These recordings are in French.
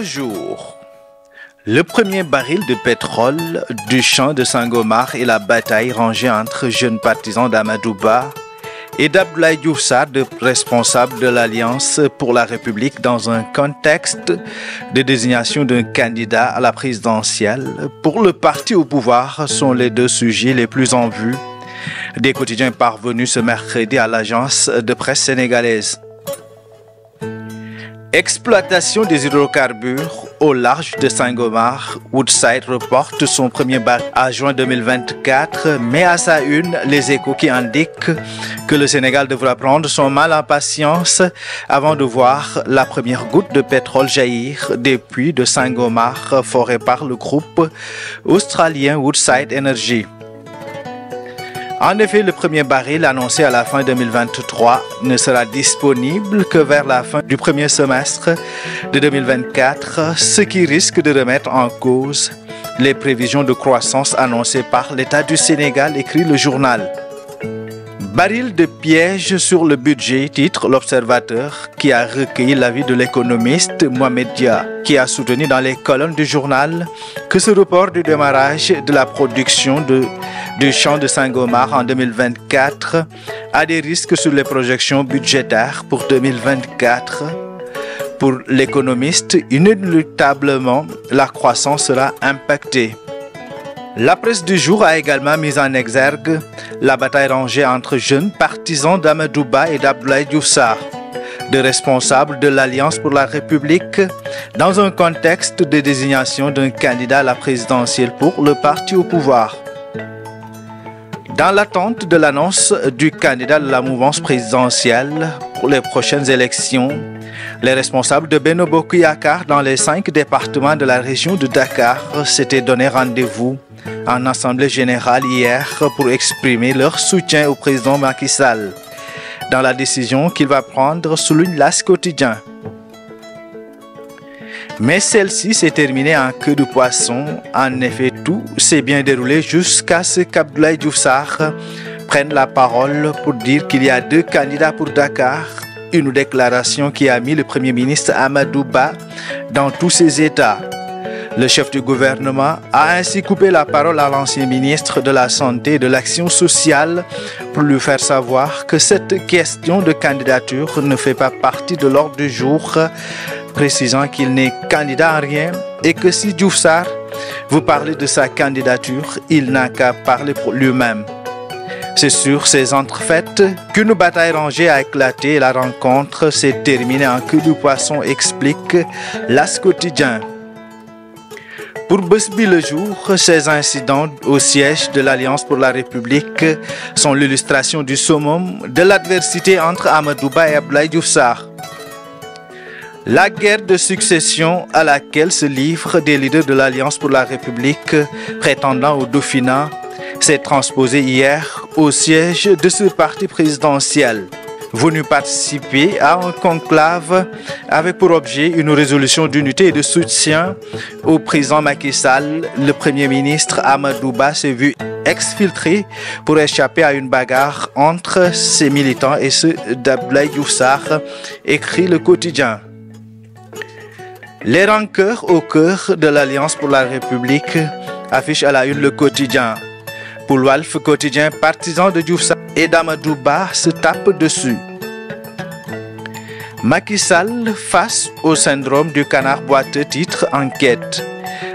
Bonjour. Le premier baril de pétrole du champ de Sangomar et la bataille rangée entre jeunes partisans d'Amadouba et d'Abdoulaye Diouf Sarr, responsable de l'Alliance pour la République, dans un contexte de désignation d'un candidat à la présidentielle pour le parti au pouvoir, sont les deux sujets les plus en vue des quotidiens parvenus ce mercredi à l'agence de presse sénégalaise. Exploitation des hydrocarbures au large de Sangomar, Woodside reporte son premier baril à juin 2024, mais à sa une, les Échos qui indiquent que le Sénégal devra prendre son mal en patience avant de voir la première goutte de pétrole jaillir des puits de Sangomar forés par le groupe australien Woodside Energy. En effet, le premier baril annoncé à la fin 2023 ne sera disponible que vers la fin du premier semestre de 2024, ce qui risque de remettre en cause les prévisions de croissance annoncées par l'État du Sénégal, écrit le journal. Baril de piège sur le budget, titre l'Observateur, qui a recueilli l'avis de l'économiste Mohamed Dia, qui a soutenu dans les colonnes du journal que ce report du démarrage de la production du champ de Sangomar en 2024 a des risques sur les projections budgétaires pour 2024. Pour l'économiste, inéluctablement, la croissance sera impactée. La presse du jour a également mis en exergue la bataille rangée entre jeunes partisans d'Amadouba et d'Abdoulaye Diouf Sarr, deux responsables de l'Alliance pour la République, dans un contexte de désignation d'un candidat à la présidentielle pour le parti au pouvoir. Dans l'attente de l'annonce du candidat de la mouvance présidentielle pour les prochaines élections, les responsables de Benno Bokk Yakaar dans les 5 départements de la région de Dakar s'étaient donné rendez-vous en assemblée générale hier pour exprimer leur soutien au président Macky Sall dans la décision qu'il va prendre, souligne l'As quotidien. Mais celle-ci s'est terminée en queue de poisson. En effet, tout s'est bien déroulé jusqu'à ce qu'Abdoulaye Diouf Sarr prenne la parole pour dire qu'il y a 2 candidats pour Dakar, une déclaration qui a mis le Premier ministre Amadouba dans tous ses états. Le chef du gouvernement a ainsi coupé la parole à l'ancien ministre de la Santé et de l'Action sociale pour lui faire savoir que cette question de candidature ne fait pas partie de l'ordre du jour, précisant qu'il n'est candidat en rien et que si Diouf Sarr vous parlez de sa candidature, il n'a qu'à parler pour lui-même. C'est sur ces entrefaites qu'une bataille rangée a éclaté et la rencontre s'est terminée en queue de poisson, explique l'As quotidien. Pour Bës Bi Le Jour, ces incidents au siège de l'Alliance pour la République sont l'illustration du summum de l'adversité entre Amadouba et Abdoulaye Diouf Sarr. La guerre de succession à laquelle se livrent des leaders de l'Alliance pour la République prétendant au Dauphinat s'est transposée hier au siège de ce parti présidentiel, venu participer à un conclave avec pour objet une résolution d'unité et de soutien au président Macky Sall. Le Premier ministre Amadouba s'est vu exfiltré pour échapper à une bagarre entre ses militants et ceux d'Abdoulaye Diouf Sarr, écrit le quotidien. Les rancœurs au cœur de l'Alliance pour la République affiche à la une le quotidien. Pour Walf Quotidien, partisans de Diouf Sarr et d'Amadouba se tapent dessus. Macky Sall face au syndrome du canard boiteux, titre Enquête.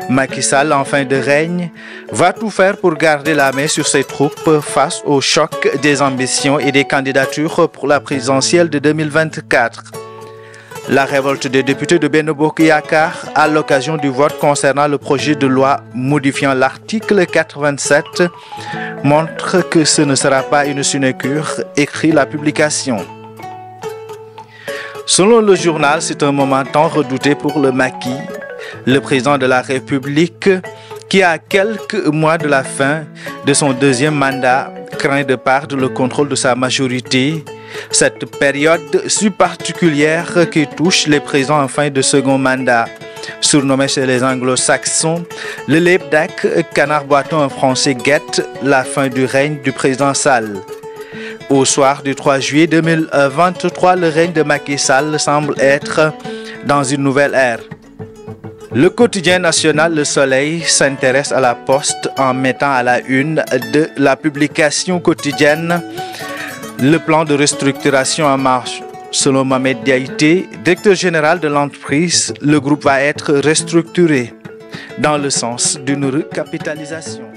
Macky Sall, en fin de règne, va tout faire pour garder la main sur ses troupes face au choc des ambitions et des candidatures pour la présidentielle de 2024. La révolte des députés de Benno Bokk Yakaar à l'occasion du vote concernant le projet de loi modifiant l'article 87 montre que ce ne sera pas une sinécure, écrit la publication. Selon le journal, c'est un moment tant redouté pour le Macky, le président de la République, qui à quelques mois de la fin de son 2e mandat craint de perdre le contrôle de sa majorité. Cette période si particulière qui touche les présidents en fin de second mandat. Surnommé chez les anglo-saxons, le Leibdak, canard boiteux en français, guette la fin du règne du président Sall. Au soir du 3 juillet 2023, le règne de Macky Sall semble être dans une nouvelle ère. Le quotidien national Le Soleil s'intéresse à la Poste en mettant à la une de la publication quotidienne le plan de restructuration en marche. Selon Mohamed Diaité, directeur général de l'entreprise, le groupe va être restructuré dans le sens d'une recapitalisation.